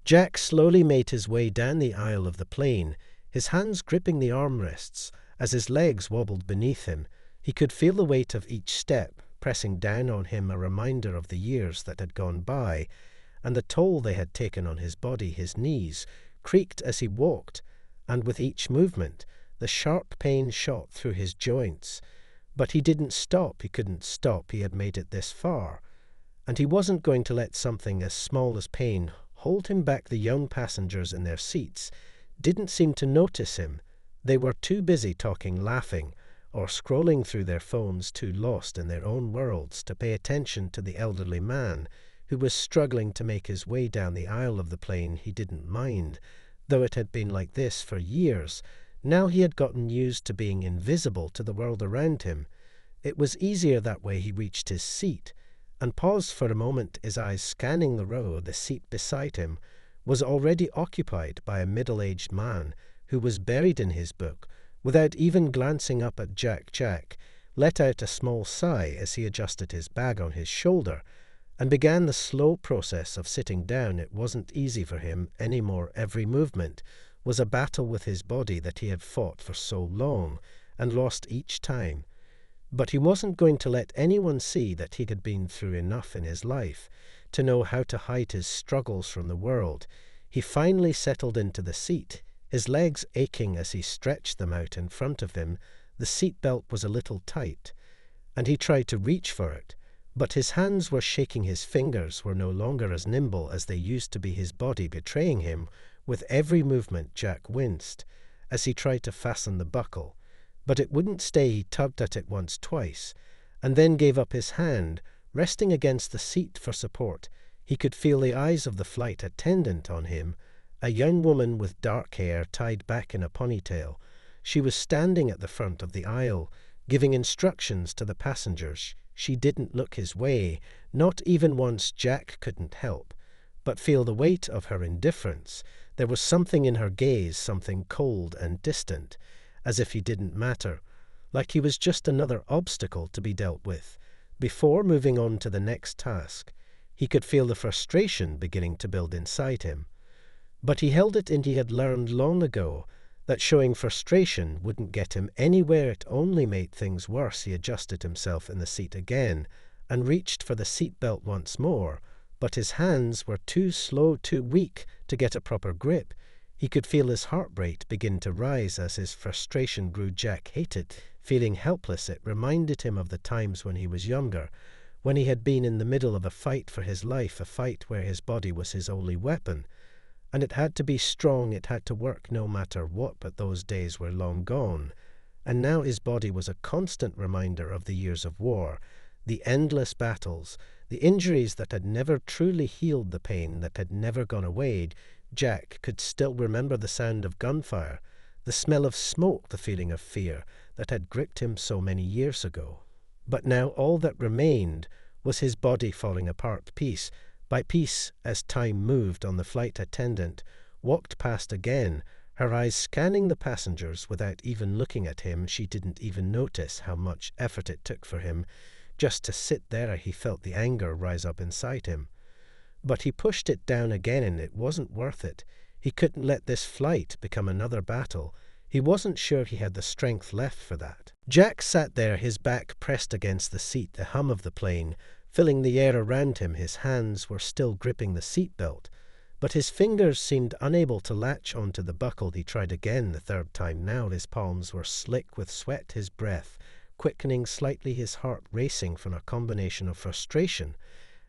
Jack slowly made his way down the aisle of the plane, his hands gripping the armrests. As his legs wobbled beneath him, he could feel the weight of each step pressing down on him, a reminder of the years that had gone by and the toll they had taken on his body. His knees creaked as he walked, and with each movement, the sharp pain shot through his joints. But he didn't stop. He couldn't stop. He had made it this far, and he wasn't going to let something as small as pain hold him back. The young passengers in their seats didn't seem to notice him. They were too busy talking, laughing, or scrolling through their phones, too lost in their own worlds to pay attention to the elderly man who was struggling to make his way down the aisle of the plane. He didn't mind, though it had been like this for years. Now he had gotten used to being invisible to the world around him. It was easier that way. He reached his seat and paused for a moment, his eyes scanning the row. The seat beside him was already occupied by a middle-aged man who was buried in his book. Without even glancing up at Jack, Jack let out a small sigh as he adjusted his bag on his shoulder and began the slow process of sitting down. It wasn't easy for him anymore. Every movement was a battle with his body that he had fought for so long and lost each time. But he wasn't going to let anyone see that he had been through enough in his life to know how to hide his struggles from the world. He finally settled into the seat, his legs aching as he stretched them out in front of him. The seat belt was a little tight, and he tried to reach for it, but his hands were shaking. His fingers were no longer as nimble as they used to be, his body betraying him. With every movement, Jack winced as he tried to fasten the buckle, but it wouldn't stay. He tugged at it once, twice, and then gave up his hand, resting against the seat for support. He could feel the eyes of the flight attendant on him, a young woman with dark hair tied back in a ponytail. She was standing at the front of the aisle, giving instructions to the passengers. She didn't look his way, not even once. Jack couldn't help but feel the weight of her indifference. There was something in her gaze, something cold and distant, as if he didn't matter, like he was just another obstacle to be dealt with. Before moving on to the next task, he could feel the frustration beginning to build inside him. But he held it in. He had learned long ago that showing frustration wouldn't get him anywhere. It only made things worse. He adjusted himself in the seat again and reached for the seatbelt once more, but his hands were too slow, too weak to get a proper grip. He could feel his heart rate begin to rise as his frustration grew. Jack hated feeling helpless. It reminded him of the times when he was younger, when he had been in the middle of a fight for his life, a fight where his body was his only weapon. And it had to be strong, it had to work no matter what, but those days were long gone. And now his body was a constant reminder of the years of war, the endless battles, the injuries that had never truly healed, the pain that had never gone away. Jack could still remember the sound of gunfire, the smell of smoke, the feeling of fear that had gripped him so many years ago. But now all that remained was his body falling apart piece by piece as time moved on. The flight attendant walked past again, her eyes scanning the passengers without even looking at him. She didn't even notice how much effort it took for him just to sit there. He felt the anger rise up inside him, but he pushed it down again, and it wasn't worth it. He couldn't let this flight become another battle. He wasn't sure he had the strength left for that. Jack sat there, his back pressed against the seat, the hum of the plane filling the air around him. His hands were still gripping the seatbelt, but his fingers seemed unable to latch onto the buckle. He tried again, the third time now. His palms were slick with sweat, his breath quickening slightly, his heart racing from a combination of frustration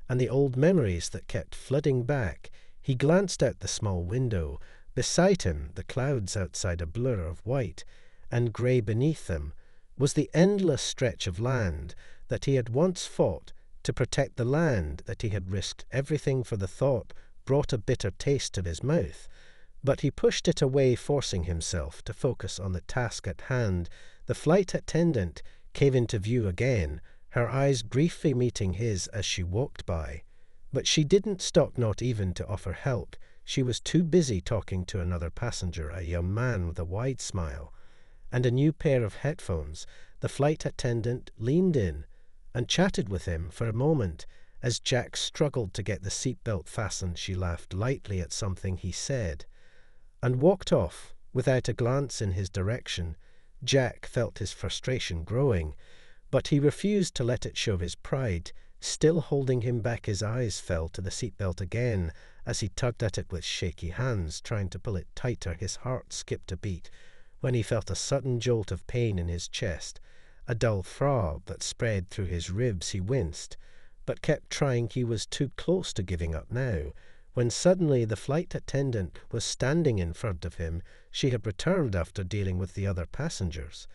and the old memories that kept flooding back. He glanced out the small window. Beside him, the clouds outside a blur of white, and grey beneath them was the endless stretch of land that he had once fought to protect, the land that he had risked everything for. The thought brought a bitter taste to his mouth, but he pushed it away, forcing himself to focus on the task at hand. The flight attendant came into view again, her eyes briefly meeting his as she walked by. But she didn't stop, not even to offer help. She was too busy talking to another passenger, a young man with a wide smile and a new pair of headphones. The flight attendant leaned in and chatted with him for a moment As Jack struggled to get the seatbelt fastened, she laughed lightly at something he said and walked off without a glance in his direction. Jack felt his frustration growing, but he refused to let it show his pride. Still holding him back, his eyes fell to the seatbelt again as he tugged at it with shaky hands, trying to pull it tighter. His heart skipped a beat when he felt a sudden jolt of pain in his chest, a dull throb that spread through his ribs. He winced, but kept trying. He was too close to giving up now, when suddenly the flight attendant was standing in front of him. She had returned after dealing with the other passengers,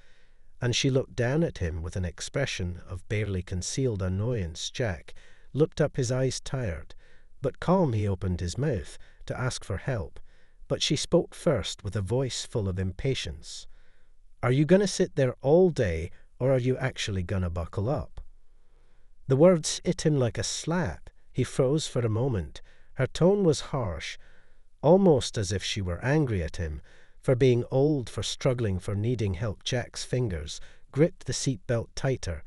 and she looked down at him with an expression of barely concealed annoyance. Jack looked up, his eyes tired, but calm. He opened his mouth to ask for help, but she spoke first with a voice full of impatience. "Are you going to sit there all day, or are you actually going to buckle up?" The words hit him like a slap. He froze for a moment. Her tone was harsh, almost as if she were angry at him for being old, for struggling, for needing help. Jack's fingers gripped the seatbelt tighter,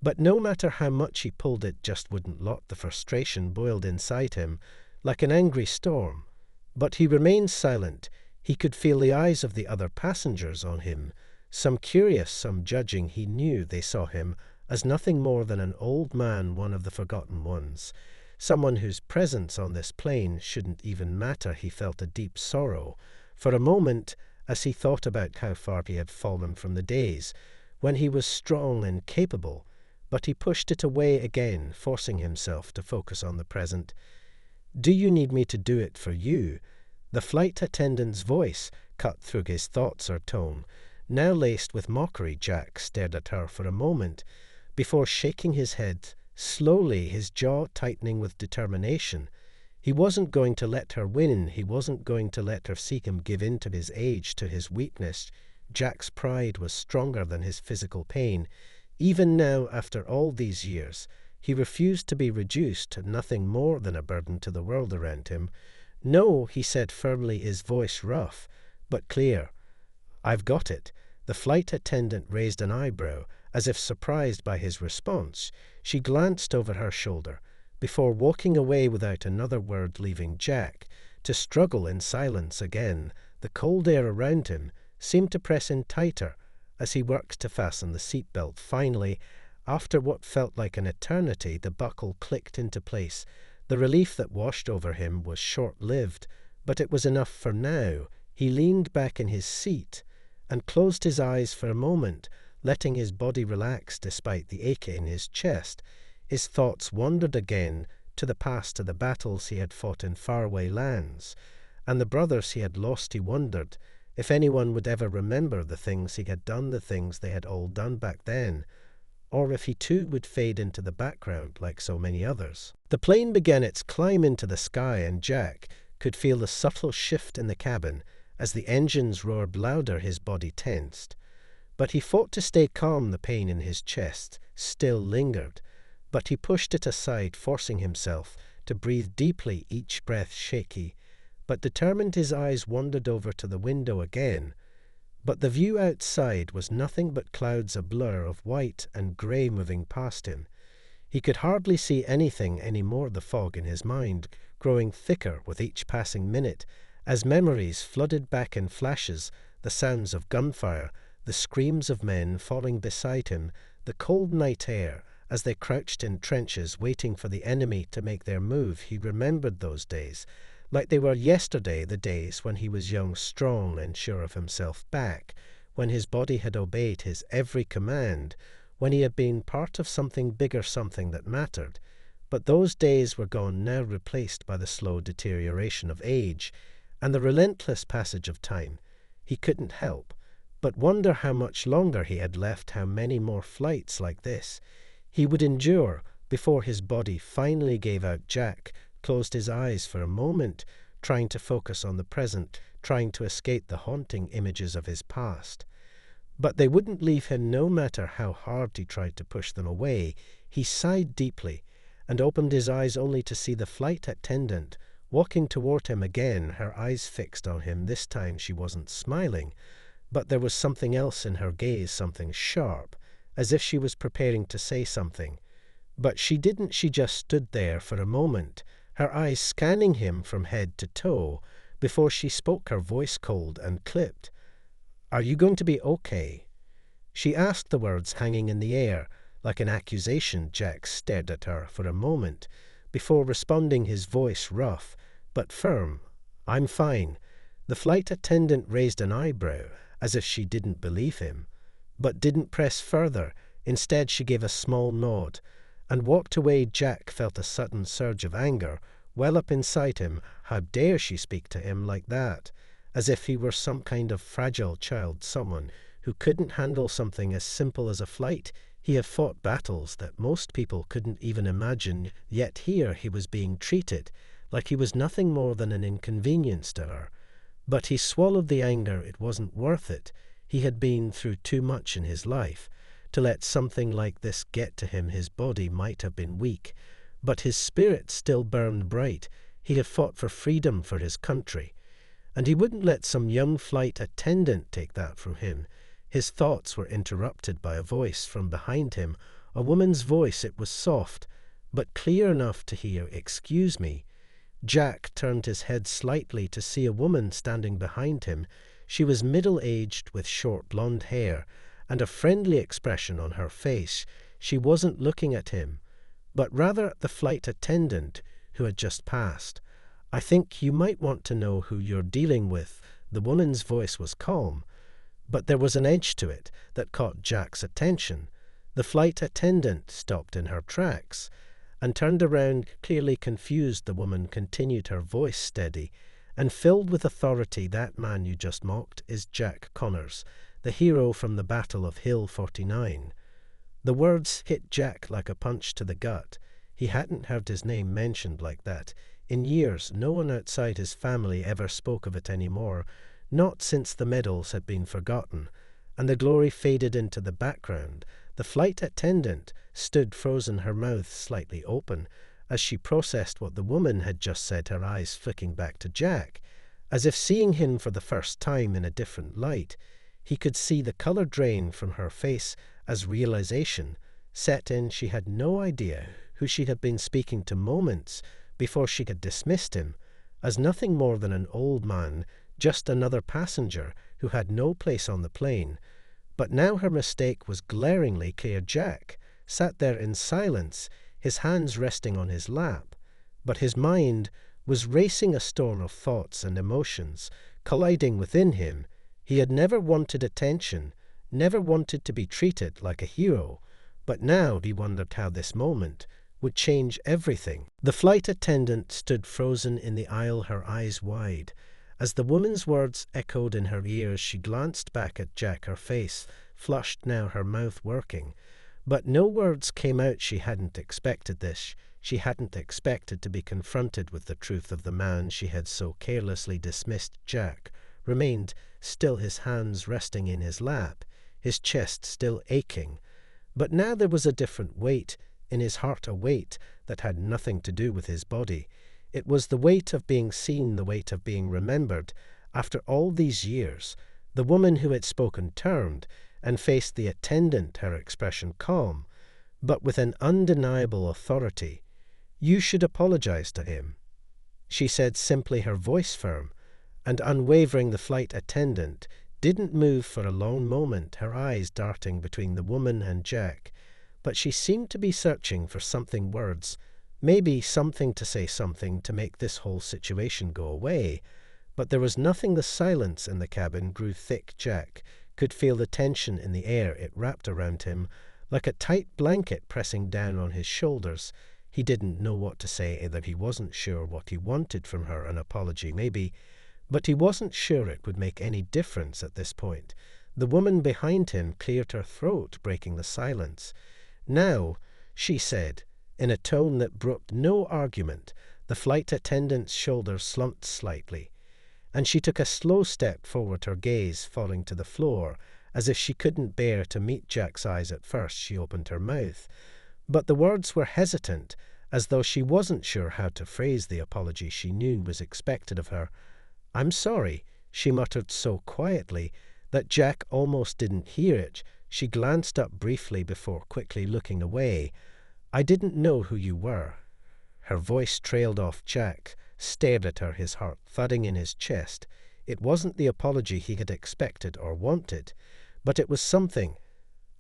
but no matter how much he pulled, it just wouldn't lock. The frustration boiled inside him like an angry storm, but he remained silent. He could feel the eyes of the other passengers on him, some curious, some judging. He knew they saw him as nothing more than an old man, one of the forgotten ones, someone whose presence on this plane shouldn't even matter. He felt a deep sorrow for a moment as he thought about how far he had fallen from the days when he was strong and capable, but he pushed it away again, forcing himself to focus on the present. "Do you need me to do it for you?" The flight attendant's voice cut through his thoughts, her tone now laced with mockery. Jack stared at her for a moment before shaking his head slowly, his jaw tightening with determination. He wasn't going to let her win. He wasn't going to let her see him give in to his age, to his weakness. Jack's pride was stronger than his physical pain. Even now, after all these years, he refused to be reduced to nothing more than a burden to the world around him. "No," he said firmly, his voice rough but clear. "I've got it." The flight attendant raised an eyebrow, as if surprised by his response. She glanced over her shoulder before walking away without another word, leaving Jack to struggle in silence again. The cold air around him seemed to press in tighter as he worked to fasten the seatbelt. Finally, after what felt like an eternity, the buckle clicked into place. The relief that washed over him was short-lived, but it was enough for now. He leaned back in his seat and closed his eyes for a moment, letting his body relax despite the ache in his chest. His thoughts wandered again to the past, to the battles he had fought in faraway lands, and the brothers he had lost. He wondered if anyone would ever remember the things he had done, the things they had all done back then, or if he too would fade into the background like so many others. The plane began its climb into the sky, and Jack could feel the subtle shift in the cabin. As the engines roared louder, his body tensed. But he fought to stay calm. The pain in his chest still lingered, but he pushed it aside, forcing himself to breathe deeply, each breath shaky, but determined. His eyes wandered over to the window again, but the view outside was nothing but clouds, a blur of white and grey moving past him. He could hardly see anything anymore, the fog in his mind growing thicker with each passing minute, as memories flooded back in flashes, the sounds of gunfire, the screams of men falling beside him, the cold night air as they crouched in trenches waiting for the enemy to make their move. He remembered those days like they were yesterday, the days when he was young, strong, and sure of himself, back when his body had obeyed his every command, when he had been part of something bigger, something that mattered. But those days were gone now, replaced by the slow deterioration of age and the relentless passage of time. He couldn't help but wonder how much longer he had left, how many more flights like this he would endure before his body finally gave out. Jack closed his eyes for a moment, trying to focus on the present, trying to escape the haunting images of his past. But they wouldn't leave him, no matter how hard he tried to push them away. He sighed deeply and opened his eyes only to see the flight attendant walking toward him again, her eyes fixed on him. This time she wasn't smiling, but there was something else in her gaze, something sharp, as if she was preparing to say something. But she didn't. She just stood there for a moment, her eyes scanning him from head to toe, before she spoke, her voice cold and clipped. "Are you going to be okay?" She asked, the words hanging in the air, like an accusation. Jack stared at her for a moment, before responding, his voice rough, but firm. "I'm fine." The flight attendant raised an eyebrow, as if she didn't believe him, but didn't press further. Instead, she gave a small nod, and walked away. Jack felt a sudden surge of anger well up inside him. How dare she speak to him like that, as if he were some kind of fragile child, someone who couldn't handle something as simple as a flight. He had fought battles that most people couldn't even imagine, yet here he was being treated like he was nothing more than an inconvenience to her. But he swallowed the anger. It wasn't worth it. He had been through too much in his life to let something like this get to him. His body might have been weak, but his spirit still burned bright. He had fought for freedom for his country, and he wouldn't let some young flight attendant take that from him. His thoughts were interrupted by a voice from behind him, a woman's voice. It was soft, but clear enough to hear. "Excuse me." Jack turned his head slightly to see a woman standing behind him. She was middle-aged, with short blonde hair and a friendly expression on her face. She wasn't looking at him, but rather at the flight attendant who had just passed. "I think you might want to know who you're dealing with." The woman's voice was calm, but there was an edge to it that caught Jack's attention. The flight attendant stopped in her tracks and turned around, clearly confused. The woman continued, her voice steady and filled with authority. "That man you just mocked is Jack Connors, the hero from the Battle of Hill 49. The words hit Jack like a punch to the gut. He hadn't heard his name mentioned like that in years. No one outside his family ever spoke of it anymore, not since the medals had been forgotten and the glory faded into the background. The flight attendant stood frozen, her mouth slightly open, as she processed what the woman had just said, her eyes flicking back to Jack, as if seeing him for the first time in a different light. He could see the color drain from her face as realization set in. She had no idea who she had been speaking to moments before she had dismissed him as nothing more than an old man, just another passenger who had no place on the plane. But now her mistake was glaringly clear. Jack sat there in silence, his hands resting on his lap, but his mind was racing, a storm of thoughts and emotions colliding within him. He had never wanted attention, never wanted to be treated like a hero, but now he wondered how this moment would change everything. The flight attendant stood frozen in the aisle, her eyes wide. As the woman's words echoed in her ears, she glanced back at Jack, her face flushed now, her mouth working. But no words came out. She hadn't expected this. She hadn't expected to be confronted with the truth of the man she had so carelessly dismissed. Jack remained still, his hands resting in his lap, his chest still aching. But now there was a different weight in his heart, a weight that had nothing to do with his body. It was the weight of being seen, the weight of being remembered. After all these years, the woman who had spoken turned and faced the attendant, her expression calm, but with an undeniable authority. "You should apologize to him," she said simply, her voice firm and unwavering. The flight attendant didn't move for a long moment, her eyes darting between the woman and Jack, but she seemed to be searching for something, words, maybe something to say, something to make this whole situation go away. But there was nothing. The silence in the cabin grew thick. Jack could feel the tension in the air. It wrapped around him like a tight blanket, pressing down on his shoulders. He didn't know what to say either. He wasn't sure what he wanted from her. An apology, maybe, but he wasn't sure it would make any difference at this point. The woman behind him cleared her throat, breaking the silence. "Now," she said, in a tone that brooked no argument. The flight attendant's shoulders slumped slightly, and she took a slow step forward, her gaze falling to the floor, as if she couldn't bear to meet Jack's eyes. At first she opened her mouth, but the words were hesitant, as though she wasn't sure how to phrase the apology she knew was expected of her. "I'm sorry," she muttered so quietly that Jack almost didn't hear it. She glanced up briefly before quickly looking away. "I didn't know who you were." Her voice trailed off. Jack stared at her, his heart thudding in his chest. It wasn't the apology he had expected or wanted, but it was something.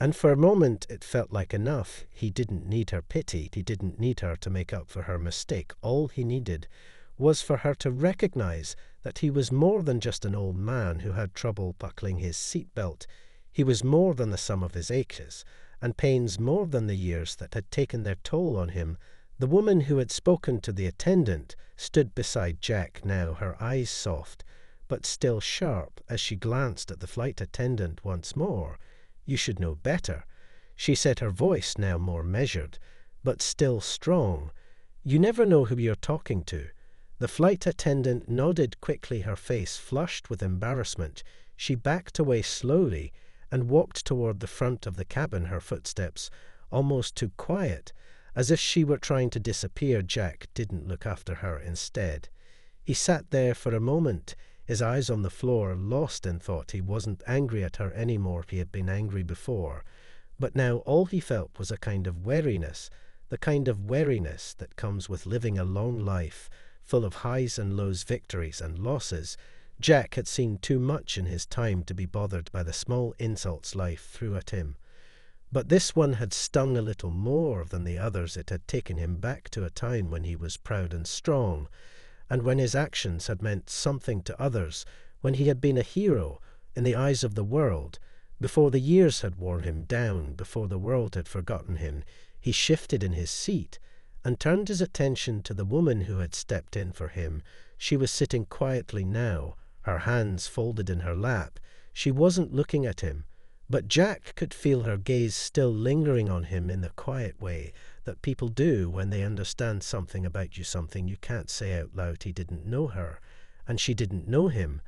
And for a moment it felt like enough. He didn't need her pity. He didn't need her to make up for her mistake. All he needed was for her to recognize that he was more than just an old man who had trouble buckling his seatbelt. He was more than the sum of his aches and pains, more than the years that had taken their toll on him. The woman who had spoken to the attendant stood beside Jack now, her eyes soft, but still sharp as she glanced at the flight attendant once more. "You should know better," she said, her voice now more measured, but still strong. "You never know who you're talking to." The flight attendant nodded quickly, her face flushed with embarrassment. She backed away slowly and walked toward the front of the cabin, her footsteps almost too quiet, as if she were trying to disappear. Jack didn't look after her instead. He sat there for a moment, his eyes on the floor, lost in thought. He wasn't angry at her anymore. He had been angry before. But now all he felt was a kind of weariness, the kind of weariness that comes with living a long life, full of highs and lows, victories and losses. Jack had seen too much in his time to be bothered by the small insults life threw at him. But this one had stung a little more than the others. It had taken him back to a time when he was proud and strong, and when his actions had meant something to others, when he had been a hero in the eyes of the world. Before the years had worn him down, before the world had forgotten him, he shifted in his seat and turned his attention to the woman who had stepped in for him. She was sitting quietly now, her hands folded in her lap. She wasn't looking at him, but Jack could feel her gaze still lingering on him in the quiet way that people do when they understand something about you, something you can't say out loud. He didn't know her, and she didn't know him,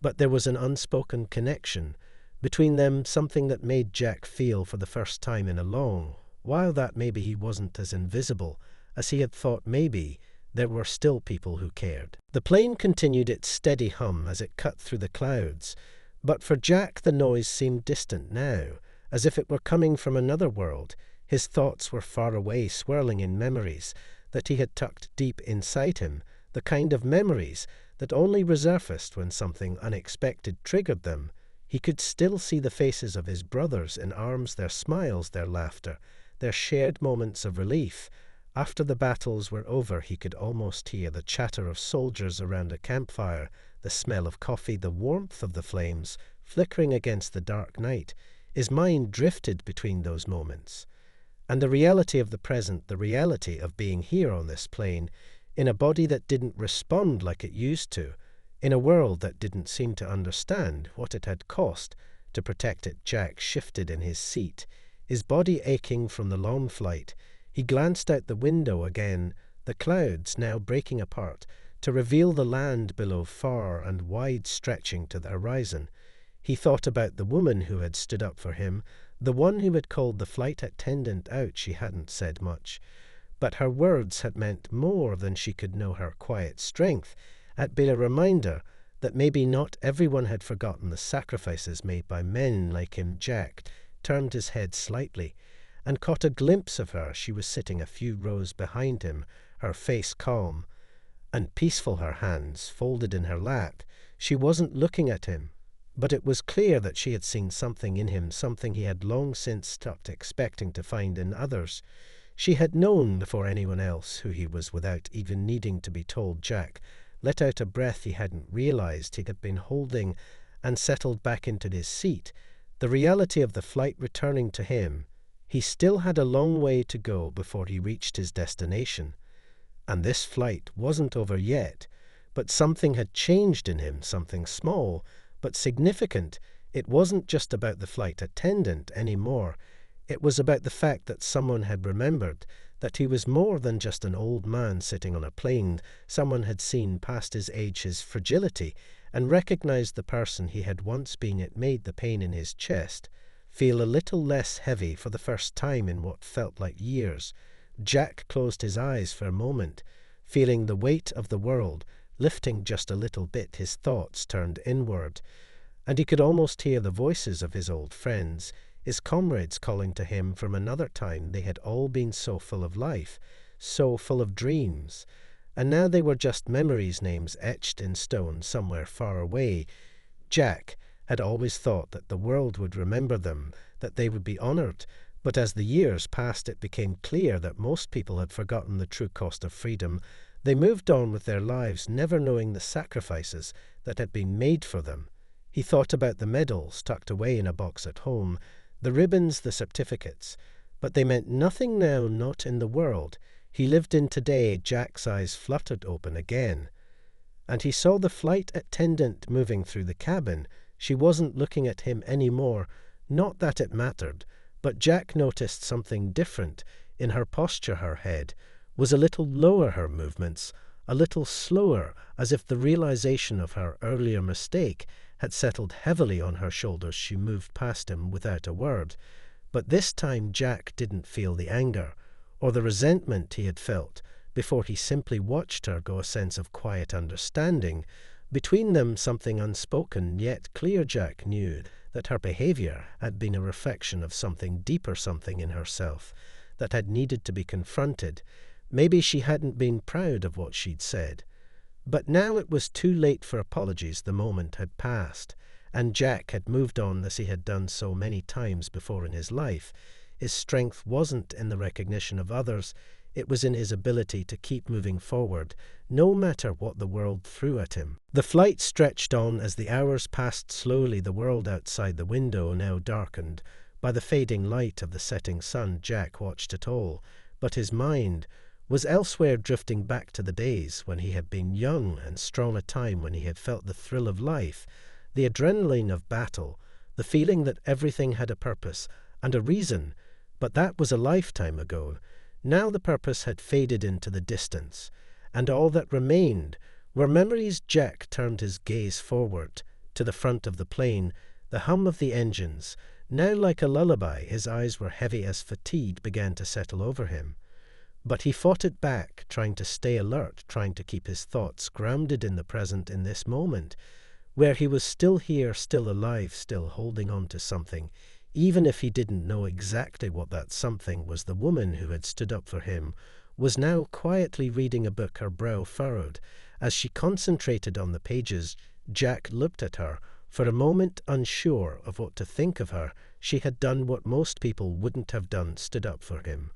but there was an unspoken connection between them, something that made Jack feel for the first time in a long while that maybe he wasn't as invisible as he had thought. Maybe there were still people who cared. The plane continued its steady hum as it cut through the clouds, but for Jack the noise seemed distant now, as if it were coming from another world. His thoughts were far away, swirling in memories that he had tucked deep inside him, the kind of memories that only resurfaced when something unexpected triggered them. He could still see the faces of his brothers in arms, their smiles, their laughter, their shared moments of relief. After the battles were over, he could almost hear the chatter of soldiers around a campfire, the smell of coffee, the warmth of the flames flickering against the dark night. His mind drifted between those moments and the reality of the present, the reality of being here on this plane, in a body that didn't respond like it used to, in a world that didn't seem to understand what it had cost to protect it. Jack shifted in his seat, his body aching from the long flight. He glanced out the window again, the clouds now breaking apart to reveal the land below, far and wide stretching to the horizon. He thought about the woman who had stood up for him, the one who had called the flight attendant out. She hadn't said much, but her words had meant more than she could know. Her quiet strength had been a reminder that maybe not everyone had forgotten the sacrifices made by men like him. Jack turned his head slightly and caught a glimpse of her. She was sitting a few rows behind him, her face calm and peaceful, her hands folded in her lap. She wasn't looking at him, but it was clear that she had seen something in him, something he had long since stopped expecting to find in others. She had known before anyone else who he was without even needing to be told. Jack let out a breath he hadn't realized he had been holding and settled back into his seat, the reality of the flight returning to him. He still had a long way to go before he reached his destination, and this flight wasn't over yet, but something had changed in him, something small but significant. It wasn't just about the flight attendant anymore. It was about the fact that someone had remembered that he was more than just an old man sitting on a plane. Someone had seen past his age, his fragility, and recognized the person he had once been. It made the pain in his chest feel a little less heavy for the first time in what felt like years. Jack closed his eyes for a moment, feeling the weight of the world lifting just a little bit. His thoughts turned inward, and he could almost hear the voices of his old friends his comrades calling to him from another time they had all been so full of life, so full of dreams, and now they were just memories, names etched in stone somewhere far away. Jack had always thought that the world would remember them, that they would be honored, but as the years passed it became clear that most people had forgotten the true cost of freedom. They moved on with their lives, never knowing the sacrifices that had been made for them. He thought about the medals tucked away in a box at home, the ribbons, the certificates, but they meant nothing now, not in the world he lived in today. Jack's eyes fluttered open again, and he saw the flight attendant moving through the cabin. She wasn't looking at him anymore, not that it mattered, but Jack noticed something different in her posture. Her head was a little lower, her movements a little slower, as if the realization of her earlier mistake had settled heavily on her shoulders. She moved past him without a word, but this time Jack didn't feel the anger or the resentment he had felt before. He simply watched her go, a sense of quiet understanding between them, something unspoken yet clear. Jack knew that her behavior had been a reflection of something deeper, something in herself that had needed to be confronted. Maybe she hadn't been proud of what she'd said, but now it was too late for apologies. The moment had passed, and Jack had moved on as he had done so many times before in his life. His strength wasn't in the recognition of others, it was in his ability to keep moving forward, no matter what the world threw at him. The flight stretched on as the hours passed slowly. The world outside the window now darkened by the fading light of the setting sun. Jack watched it all, but his mind was elsewhere, drifting back to the days when he had been young and strong, a time when he had felt the thrill of life, the adrenaline of battle, the feeling that everything had a purpose and a reason. But that was a lifetime ago. Now the purpose had faded into the distance, and all that remained were memories. Jack turned his gaze forward to the front of the plane, the hum of the engines, now like a lullaby. His eyes were heavy as fatigue began to settle over him, but he fought it back, trying to stay alert, trying to keep his thoughts grounded in the present, in this moment, where he was still here, still alive, still holding on to something, even if he didn't know exactly what that something was. The woman who had stood up for him was now quietly reading a book, her brow furrowed. As she concentrated on the pages, Jack looked at her for a moment, unsure of what to think of her. She had done what most people wouldn't have done, stood up for him.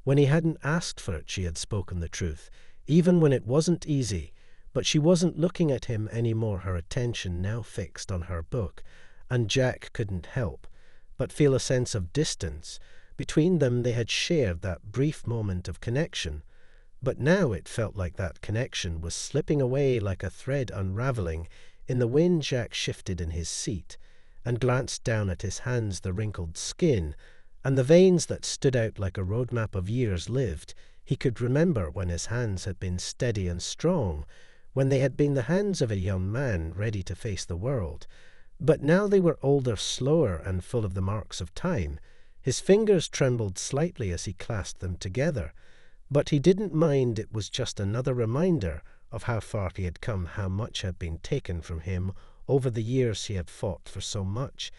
When he hadn't asked for it, she had spoken the truth, even when it wasn't easy. But she wasn't looking at him anymore, her attention now fixed on her book, and Jack couldn't help but feel a sense of distance between them. They had shared that brief moment of connection, but now it felt like that connection was slipping away like a thread unraveling in the wind. Jack shifted in his seat and glanced down at his hands, the wrinkled skin and the veins that stood out like a roadmap of years lived. He could remember when his hands had been steady and strong, when they had been the hands of a young man ready to face the world. But now they were older, slower, and full of the marks of time. His fingers trembled slightly as he clasped them together, but he didn't mind. It was just another reminder of how far he had come, how much had been taken from him over the years. He had fought for so much,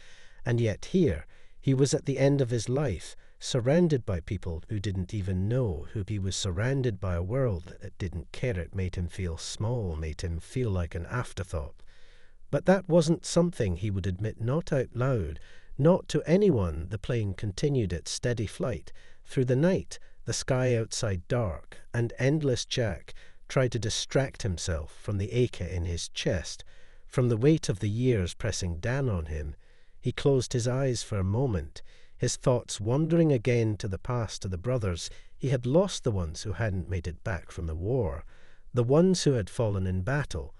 and yet here he was at the end of his life, surrounded by people who didn't even know who he was, surrounded by a world that didn't care. It made him feel small, made him feel like an afterthought. But that wasn't something he would admit, not out loud, not to anyone. The plane continued its steady flight through the night, the sky outside dark and endless. Jack tried to distract himself from the ache in his chest, from the weight of the years pressing down on him. He closed his eyes for a moment, his thoughts wandering again to the past, to the brothers. He had lost the ones who hadn't made it back from the war, the ones who had fallen in battle,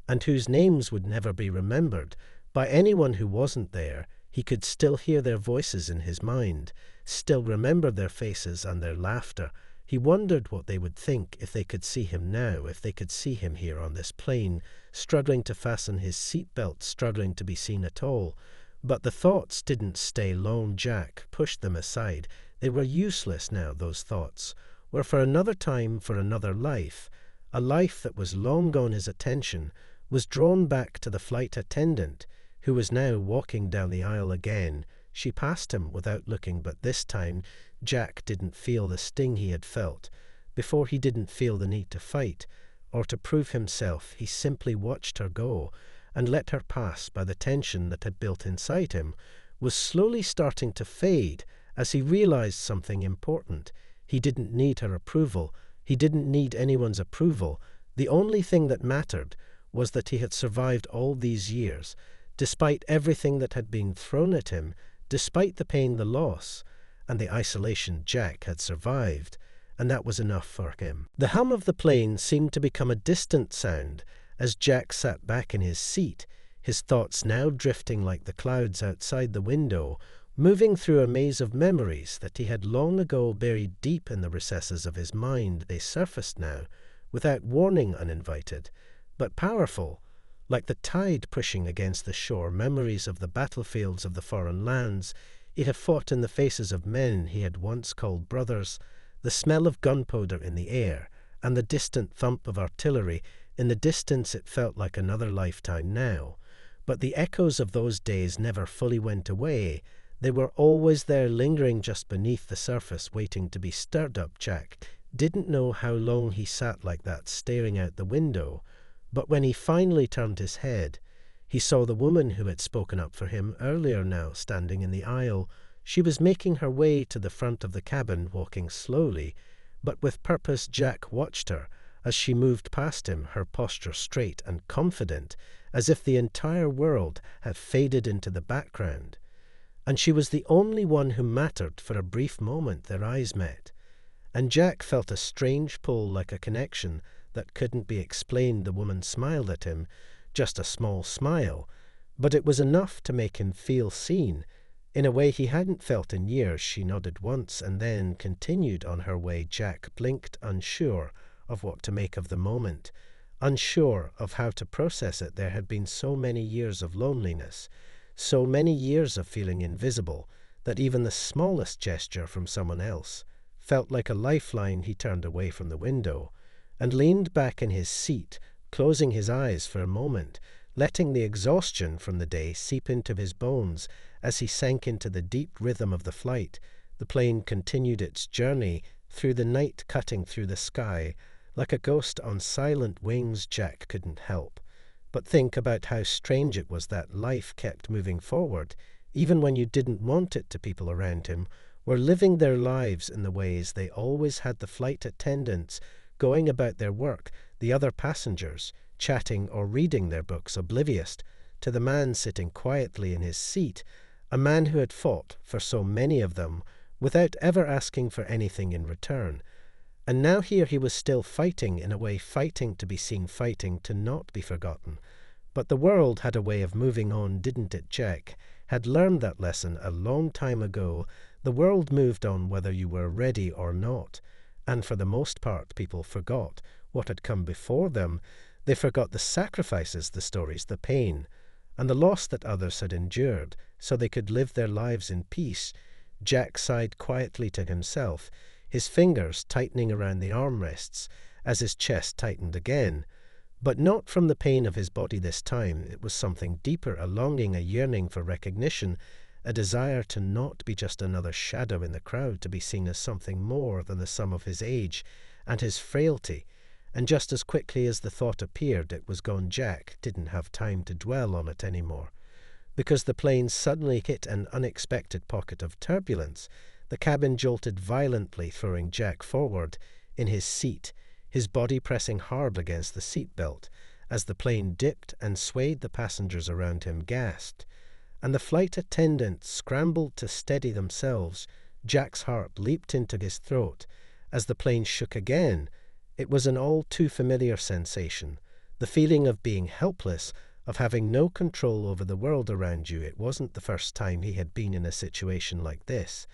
and whose names would never be remembered by anyone who wasn't there. He could still hear their voices in his mind, still remember their faces and their laughter. He wondered what they would think if they could see him now, if they could see him here on this plane, struggling to fasten his seatbelt, struggling to be seen at all. But the thoughts didn't stay long. Jack pushed them aside. They were useless now. Those thoughts were for another time, for another life, a life that was long gone. His attention was drawn back to the flight attendant, who was now walking down the aisle again. She passed him without looking, but this time Jack didn't feel the sting he had felt. Before, he didn't feel the need to fight or to prove himself. He simply watched her go and let her pass by. The tension that had built inside him was slowly starting to fade as he realized something important. He didn't need her approval. He didn't need anyone's approval. The only thing that mattered was that he had survived all these years, despite everything that had been thrown at him, despite the pain, the loss, and the isolation. Jack had survived, and that was enough for him. The hum of the plane seemed to become a distant sound as Jack sat back in his seat, his thoughts now drifting like the clouds outside the window, moving through a maze of memories that he had long ago buried deep in the recesses of his mind. They surfaced now, without warning, uninvited, but powerful, like the tide pushing against the shore. Memories of the battlefields of the foreign lands he had fought in, the faces of men he had once called brothers, the smell of gunpowder in the air, and the distant thump of artillery. In the distance it felt like another lifetime now, but the echoes of those days never fully went away. They were always there, lingering just beneath the surface, waiting to be stirred up. Jack didn't know how long he sat like that, staring out the window, but when he finally turned his head, he saw the woman who had spoken up for him earlier now standing in the aisle. She was making her way to the front of the cabin, walking slowly, but with purpose. Jack watched her as she moved past him, her posture straight and confident, as if the entire world had faded into the background. And she was the only one who mattered. For a brief moment their eyes met, and Jack felt a strange pull, like a connection that couldn't be explained. The woman smiled at him, just a small smile, but it was enough to make him feel seen in a way he hadn't felt in years. She nodded once and then continued on her way. Jack blinked, unsure of what to make of the moment, unsure of how to process it. There had been so many years of loneliness, so many years of feeling invisible, that even the smallest gesture from someone else felt like a lifeline. He turned away from the window and leaned back in his seat, closing his eyes for a moment, letting the exhaustion from the day seep into his bones as he sank into the deep rhythm of the flight. The plane continued its journey through the night, cutting through the sky like a ghost on silent wings. Jack couldn't help but think about how strange it was that life kept moving forward, even when you didn't want it to. People around him were living their lives in the ways they always had. The flight attendants going about their work, the other passengers chatting or reading their books, oblivious to the man sitting quietly in his seat, a man who had fought for so many of them without ever asking for anything in return. And now here he was still fighting, in a way, fighting to be seen, fighting to not be forgotten. But the world had a way of moving on, didn't it? Jack had learned that lesson a long time ago. The world moved on whether you were ready or not, and for the most part people forgot what had come before them. They forgot the sacrifices, the stories, the pain, and the loss that others had endured, so they could live their lives in peace. Jack sighed quietly to himself, his fingers tightening around the armrests as his chest tightened again. But not from the pain of his body this time. It was something deeper, a longing, a yearning for recognition, a desire to not be just another shadow in the crowd, to be seen as something more than the sum of his age and his frailty. And just as quickly as the thought appeared, it was gone. Jack didn't have time to dwell on it anymore, because the plane suddenly hit an unexpected pocket of turbulence. The cabin jolted violently, throwing Jack forward in his seat, his body pressing hard against the seat belt. As the plane dipped and swayed, the passengers around him gasped, and the flight attendants scrambled to steady themselves. Jack's heart leaped into his throat as the plane shook again. It was an all too familiar sensation, the feeling of being helpless, of having no control over the world around you. It wasn't the first time he had been in a situation like this,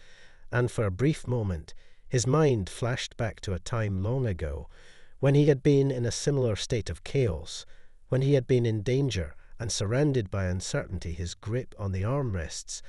and for a brief moment his mind flashed back to a time long ago when he had been in a similar state of chaos, when he had been in danger and surrounded by uncertainty. His grip on the armrests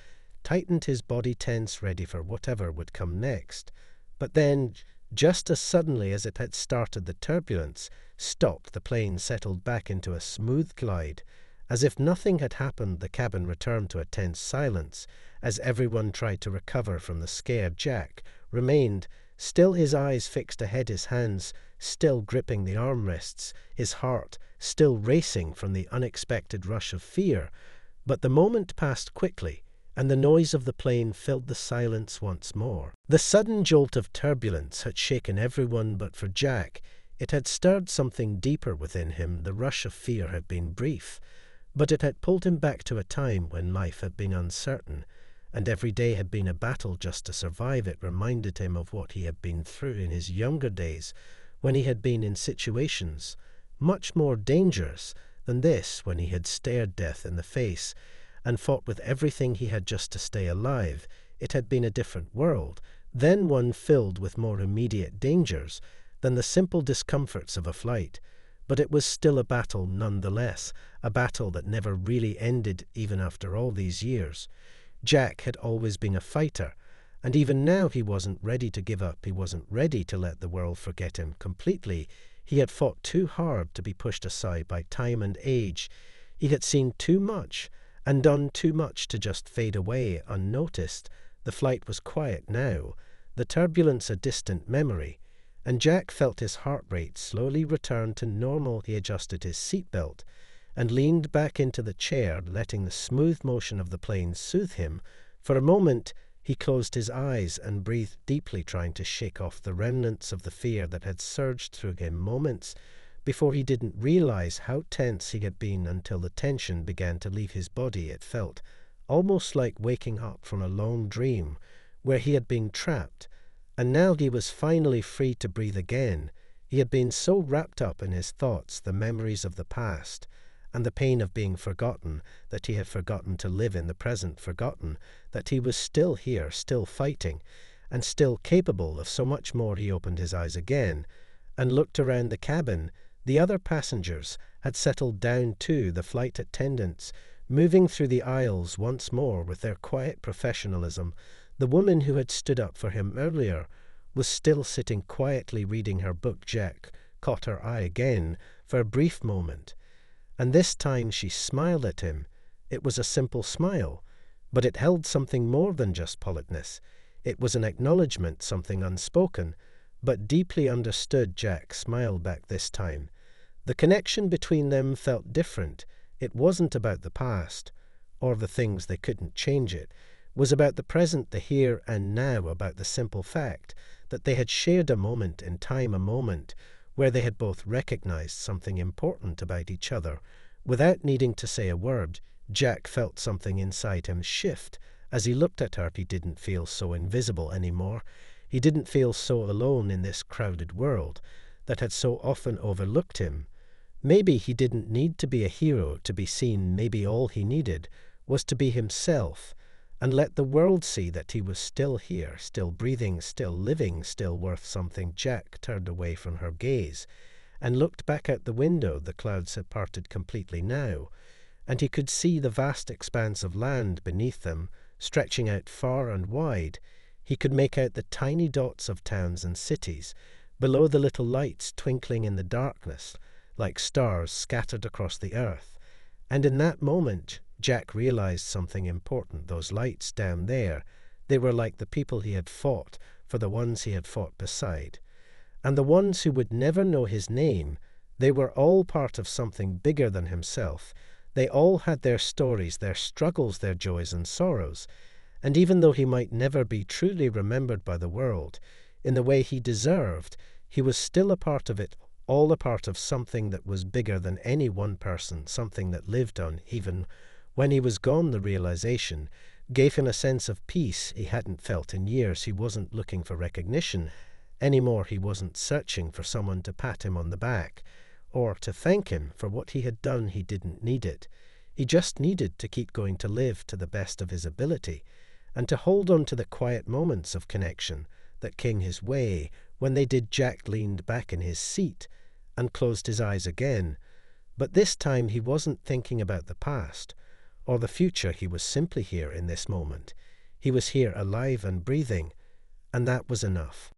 tightened, his body tense, ready for whatever would come next. But then, just as suddenly as it had started, the turbulence stopped. The plane settled back into a smooth glide As if nothing had happened, the cabin returned to a tense silence, as everyone tried to recover from the scare. Jack remained, still, his eyes fixed ahead, his hands still gripping the armrests, his heart still racing from the unexpected rush of fear. But the moment passed quickly, and the noise of the plane filled the silence once more. The sudden jolt of turbulence had shaken everyone, but for Jack, it had stirred something deeper within him. The rush of fear had been brief, but it had pulled him back to a time when life had been uncertain, and every day had been a battle just to survive. It reminded him of what he had been through in his younger days, when he had been in situations much more dangerous than this, when he had stared death in the face and fought with everything he had just to stay alive. It had been a different world, then one filled with more immediate dangers than the simple discomforts of a flight. But it was still a battle nonetheless, a battle that never really ended even after all these years. Jack had always been a fighter, and even now he wasn't ready to give up. He wasn't ready to let the world forget him completely. He had fought too hard to be pushed aside by time and age. He had seen too much and done too much to just fade away unnoticed. The flight was quiet now, the turbulence a distant memory, and Jack felt his heart rate slowly return to normal. He adjusted his seatbelt and leaned back into the chair, letting the smooth motion of the plane soothe him. For a moment he closed his eyes and breathed deeply, trying to shake off the remnants of the fear that had surged through him moments before. He didn't realize how tense he had been until the tension began to leave his body. It felt almost like waking up from a long dream where he had been trapped, and now he was finally free to breathe again. He had been so wrapped up in his thoughts, the memories of the past, and the pain of being forgotten, that he had forgotten to live in the present, forgotten that he was still here, still fighting, and still capable of so much more. He opened his eyes again and looked around the cabin. The other passengers had settled down too, the flight attendants moving through the aisles once more with their quiet professionalism. The woman who had stood up for him earlier was still sitting quietly reading her book. Jack caught her eye again for a brief moment, and this time she smiled at him. It was a simple smile, but it held something more than just politeness. It was an acknowledgement, something unspoken, but deeply understood. Jack smiled back this time. The connection between them felt different. It wasn't about the past, or the things they couldn't change. It was about the present, the here and now, about the simple fact that they had shared a moment in time, a moment where they had both recognized something important about each other. Without needing to say a word, Jack felt something inside him shift. As he looked at her, he didn't feel so invisible anymore. He didn't feel so alone in this crowded world that had so often overlooked him. Maybe he didn't need to be a hero to be seen. Maybe all he needed was to be himself and let the world see that he was still here, still breathing, still living, still worth something. Jack turned away from her gaze and looked back out the window. The clouds had parted completely now, and he could see the vast expanse of land beneath them, stretching out far and wide. He could make out the tiny dots of towns and cities, below the little lights twinkling in the darkness like stars scattered across the earth. And in that moment, Jack realized something important. Those lights down there, they were like the people he had fought for, the ones he had fought beside. And the ones who would never know his name, they were all part of something bigger than himself. They all had their stories, their struggles, their joys and sorrows. And even though he might never be truly remembered by the world in the way he deserved, he was still a part of it, all a part of something that was bigger than any one person, something that lived on even when he was gone. The realization gave him a sense of peace he hadn't felt in years. He wasn't looking for recognition anymore. He wasn't searching for someone to pat him on the back or to thank him for what he had done. He didn't need it. He just needed to keep going, to live to the best of his ability, and to hold on to the quiet moments of connection that came his way. When they did, Jack leaned back in his seat and closed his eyes again. But this time he wasn't thinking about the past or the future. He was simply here in this moment. He was here, alive and breathing, and that was enough.